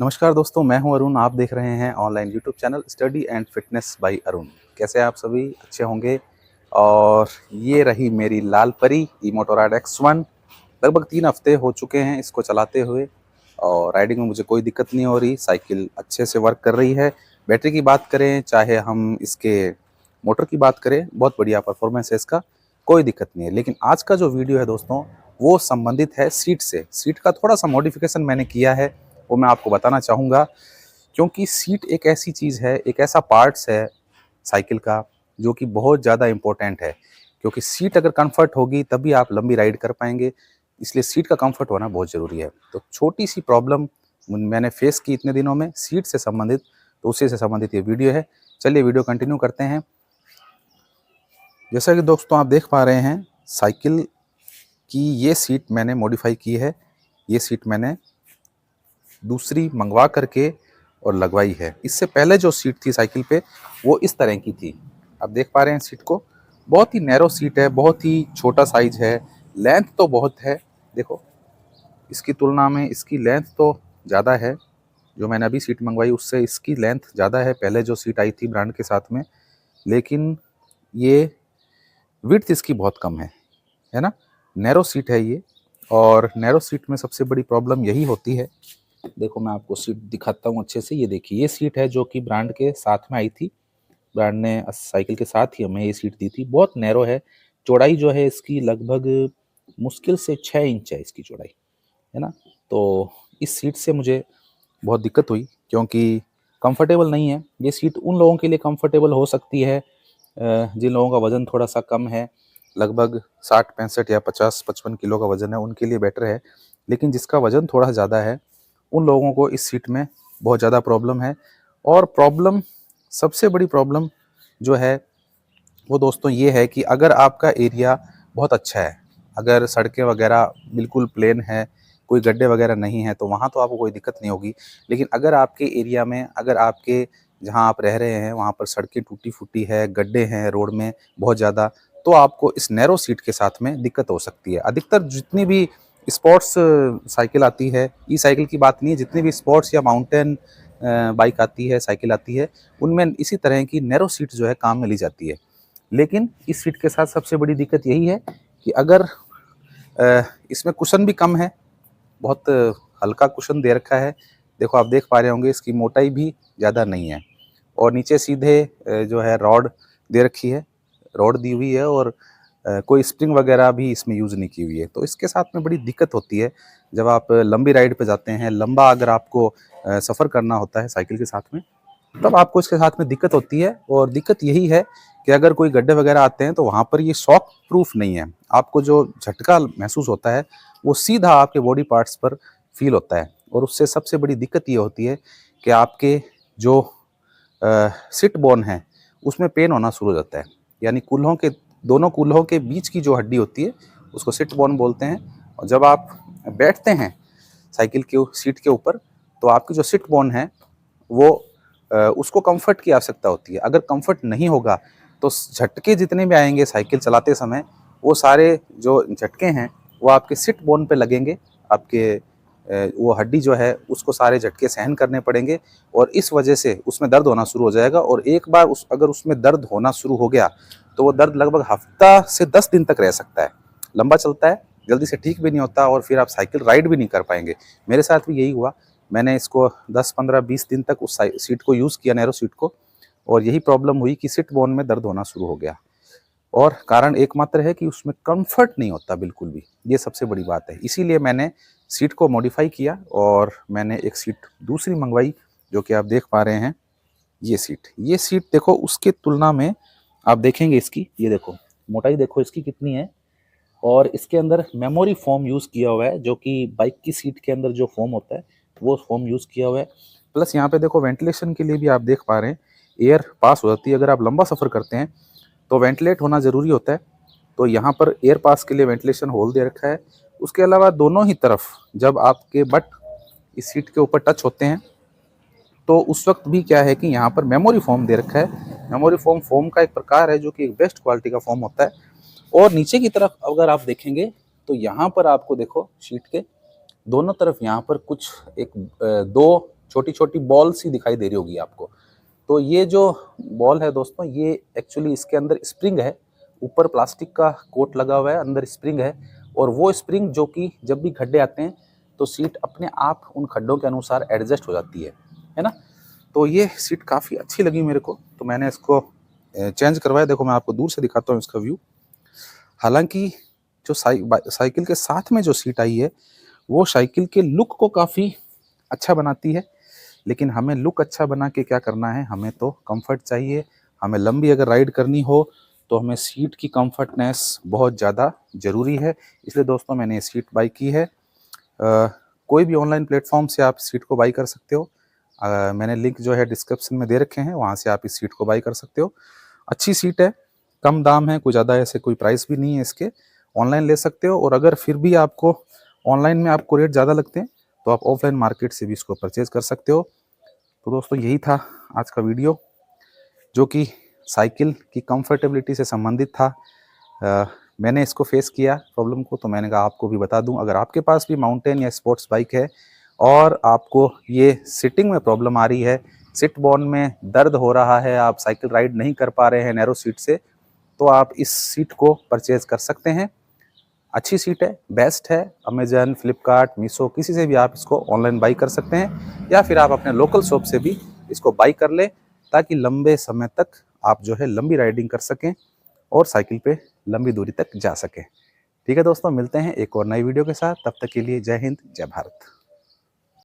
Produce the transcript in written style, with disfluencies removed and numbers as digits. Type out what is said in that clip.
नमस्कार दोस्तों, मैं हूं अरुण। आप देख रहे हैं online YouTube channel study and fitness by Arun. कैसे हैं आप सभी? अच्छे होंगे। और ये रही मेरी लाल परी ई-मोटोरॉयड X1। लगभग 3 हफ्ते हो चुके हैं इसको चलाते हुए और राइडिंग में मुझे कोई दिक्कत नहीं हो रही। साइकिल अच्छे से वर्क कर रही है। बैटरी की बात करें, चाहे हम इसके मोटर की बात करें, बहुत बढ़िया परफॉर्मेंस है इसका, कोई दिक्कत नहीं है। लेकिन आज का जो वीडियो है दोस्तों, वो संबंधित है सीट से। सीट का थोड़ा सा मॉडिफिकेशन मैंने किया है, वो मैं आपको बताना चाहूँगा। क्योंकि सीट एक ऐसी चीज़ है, एक ऐसा पार्ट्स है साइकिल का, जो कि बहुत ज़्यादा इम्पोर्टेंट है। क्योंकि सीट अगर कंफर्ट होगी तभी आप लंबी राइड कर पाएंगे, इसलिए सीट का कंफर्ट होना बहुत ज़रूरी है। तो छोटी सी प्रॉब्लम मैंने फेस की इतने दिनों में सीट से संबंधित, तो उसी से संबंधित ये वीडियो है। चलिए वीडियो कंटिन्यू करते हैं। जैसा कि दोस्तों आप देख पा रहे हैं, साइकिल की ये सीट मैंने मॉडिफाई की है। ये सीट मैंने दूसरी मंगवा करके और लगवाई है। इससे पहले जो सीट थी साइकिल पे, वो इस तरह की थी। आप देख पा रहे हैं सीट को, बहुत ही नैरो सीट है, बहुत ही छोटा साइज है। लेंथ तो बहुत है, देखो इसकी तुलना में इसकी लेंथ तो ज़्यादा है। जो मैंने अभी सीट मंगवाई उससे इसकी लेंथ ज़्यादा है, पहले जो सीट आई थी ब्रांड के साथ में। लेकिन ये विड्थ इसकी बहुत कम है ना। नैरो सीट है ये, और नैरो सीट में सबसे बड़ी प्रॉब्लम यही होती है। देखो मैं आपको सीट दिखाता हूँ अच्छे से। ये देखिए, ये सीट है जो कि ब्रांड के साथ में आई थी। ब्रांड ने साइकिल के साथ ही हमें ये सीट दी थी। बहुत नैरो है। चौड़ाई जो है इसकी लगभग मुश्किल से 6 इंच है इसकी चौड़ाई, है ना। तो इस सीट से मुझे बहुत दिक्कत हुई, क्योंकि कंफर्टेबल नहीं है। ये सीट उन लोगों के लिए कंफर्टेबल हो सकती है जिन लोगों का वज़न थोड़ा सा कम है, लगभग 60-65 या 50-55 किलो का वज़न है, उनके लिए बेटर है। लेकिन जिसका वज़न थोड़ा ज़्यादा है, उन लोगों को इस सीट में बहुत ज़्यादा प्रॉब्लम है। और प्रॉब्लम, सबसे बड़ी प्रॉब्लम जो है वो दोस्तों ये है कि अगर आपका एरिया बहुत अच्छा है, अगर सड़कें वगैरह बिल्कुल प्लेन है, कोई गड्ढे वगैरह नहीं है, तो वहाँ तो आपको कोई दिक्कत नहीं होगी। लेकिन अगर आपके एरिया में, अगर आपके जहाँ आप रह रहे हैं वहाँ पर सड़कें टूटी-फूटी है, गड्ढे हैं रोड में बहुत ज़्यादा, तो आपको इस नैरो सीट के साथ में दिक्कत हो सकती है। अधिकतर जितनी भी स्पोर्ट्स साइकिल आती है, ई साइकिल की बात नहीं है, जितनी भी स्पोर्ट्स या माउंटेन बाइक आती है, साइकिल आती है, उनमें इसी तरह की नैरो सीट जो है काम में ली जाती है। लेकिन इस सीट के साथ सबसे बड़ी दिक्कत यही है कि अगर इसमें कुशन भी कम है, बहुत हल्का कुशन दे रखा है। देखो आप देख पा रहे होंगे, इसकी मोटाई भी ज़्यादा नहीं है। और नीचे सीधे जो है रॉड दे रखी है, रॉड दी हुई है, और कोई स्प्रिंग वगैरह भी इसमें यूज़ नहीं की हुई है। तो इसके साथ में बड़ी दिक्कत होती है जब आप लंबी राइड पे जाते हैं, लंबा अगर आपको सफ़र करना होता है साइकिल के साथ में, तब आपको इसके साथ में दिक्कत होती है। और दिक्कत यही है कि अगर कोई गड्ढे वगैरह आते हैं तो वहाँ पर ये शॉक प्रूफ नहीं है। आपको जो झटका महसूस होता है वो सीधा आपके बॉडी पार्ट्स पर फील होता है। और उससे सबसे बड़ी दिक्कत ये होती है कि आपके जो सिट बोन है उसमें पेन होना शुरू हो जाता है। यानी कूल्हों के, दोनों कूल्हों के बीच की जो हड्डी होती है उसको सिट बोन बोलते हैं। और जब आप बैठते हैं साइकिल के सीट के ऊपर, तो आपकी जो सिट बोन है वो उसको कंफर्ट की आवश्यकता होती है। अगर कंफर्ट नहीं होगा तो झटके जितने भी आएंगे साइकिल चलाते समय, वो सारे जो झटके हैं वो आपके सिट बोन पे लगेंगे। आपके वो हड्डी जो है उसको सारे झटके सहन करने पड़ेंगे, और इस वजह से उसमें दर्द होना शुरू हो जाएगा। और एक बार अगर उसमें दर्द होना शुरू हो गया तो वो दर्द लगभग हफ्ता से 10 दिन तक रह सकता है। लंबा चलता है, जल्दी से ठीक भी नहीं होता, और फिर आप साइकिल राइड भी नहीं कर पाएंगे। मेरे साथ भी यही हुआ। मैंने इसको 10-15-20 दिन तक उस सीट को यूज़ किया, नैरो सीट को, और यही प्रॉब्लम हुई कि सिट बोन में दर्द होना शुरू हो गया। और कारण एकमात्र है कि उसमें कंफर्ट नहीं होता बिल्कुल भी। ये सबसे बड़ी बात है। इसीलिए मैंने सीट को मॉडिफाई किया और मैंने एक सीट दूसरी मंगवाई, जो कि आप देख पा रहे हैं। ये सीट देखो, उसके तुलना में आप देखेंगे इसकी, ये देखो मोटाई देखो इसकी कितनी है। और इसके अंदर मेमोरी फोम यूज़ किया हुआ है, जो कि बाइक की सीट के अंदर जो फोम होता है वो फोम यूज़ किया हुआ है। प्लस यहाँ पे देखो वेंटिलेशन के लिए भी आप देख पा रहे हैं, एयर पास हो जाती है। अगर आप लंबा सफ़र करते हैं तो वेंटिलेट होना ज़रूरी होता है, तो यहाँ पर एयर पास के लिए वेंटिलेशन होल दे रखा है। उसके अलावा दोनों ही तरफ जब आपके बट इस सीट के ऊपर टच होते हैं, तो उस वक्त भी क्या है कि यहाँ पर मेमोरी फोम दे रखा है। मेमोरी फोम का एक प्रकार है जो कि एक बेस्ट क्वालिटी का फोम होता है। और नीचे की तरफ अगर आप देखेंगे तो यहाँ पर आपको देखो सीट के दोनों तरफ यहाँ पर कुछ एक दो छोटी छोटी बॉल सी दिखाई दे रही होगी आपको। तो ये जो बॉल है दोस्तों, ये एक्चुअली इसके अंदर स्प्रिंग है, ऊपर प्लास्टिक का कोट लगा हुआ है, अंदर स्प्रिंग है, और वो स्प्रिंग जो कि जब भी खड्डे आते हैं तो सीट अपने आप उन खड्डों के अनुसार एडजस्ट हो जाती है ना। तो ये सीट काफ़ी अच्छी लगी मेरे को, तो मैंने इसको चेंज करवाया। देखो मैं आपको दूर से दिखाता हूँ इसका व्यू। हालांकि जो साइकिल के साथ में जो सीट आई है वो साइकिल के लुक को काफ़ी अच्छा बनाती है, लेकिन हमें लुक अच्छा बना के क्या करना है, हमें तो कंफर्ट चाहिए। हमें लंबी अगर राइड करनी हो तो हमें सीट की कंफर्टनेस बहुत ज़्यादा ज़रूरी है। इसलिए दोस्तों मैंने ये सीट बाई की है। कोई भी ऑनलाइन प्लेटफॉर्म से आप सीट को बाई कर सकते हो। मैंने लिंक जो है डिस्क्रिप्शन में दे रखे हैं, वहाँ से आप इस सीट को बाई कर सकते हो। अच्छी सीट है, कम दाम है, कुछ ज़्यादा ऐसे कोई प्राइस भी नहीं है इसके। ऑनलाइन ले सकते हो, और अगर फिर भी आपको ऑनलाइन में आपको रेट ज़्यादा लगते हैं तो आप ऑफलाइन मार्केट से भी इसको परचेज़ कर सकते हो। तो दोस्तों यही था आज का वीडियो, जो कि साइकिल की कंफर्टेबिलिटी से संबंधित था। मैंने इसको फेस किया प्रॉब्लम को, तो मैंने कहा आपको भी बता दूं। अगर आपके पास भी माउंटेन या स्पोर्ट्स बाइक है और आपको ये सिटिंग में प्रॉब्लम आ रही है, सिट बोन में दर्द हो रहा है, आप साइकिल राइड नहीं कर पा रहे हैं नैरो सीट से, तो आप इस सीट को परचेज कर सकते हैं। अच्छी सीट है, बेस्ट है। अमेजन, फ्लिपकार्ट, मीशो, किसी से भी आप इसको ऑनलाइन बाई कर सकते हैं, या फिर आप अपने लोकल शॉप से भी इसको बाई कर लें, ताकि लंबे समय तक आप जो है लंबी राइडिंग कर सकें और साइकिल पे लंबी दूरी तक जा सकें। ठीक है दोस्तों, मिलते हैं एक और नई वीडियो के साथ। तब तक के लिए जय हिंद, जय भारत।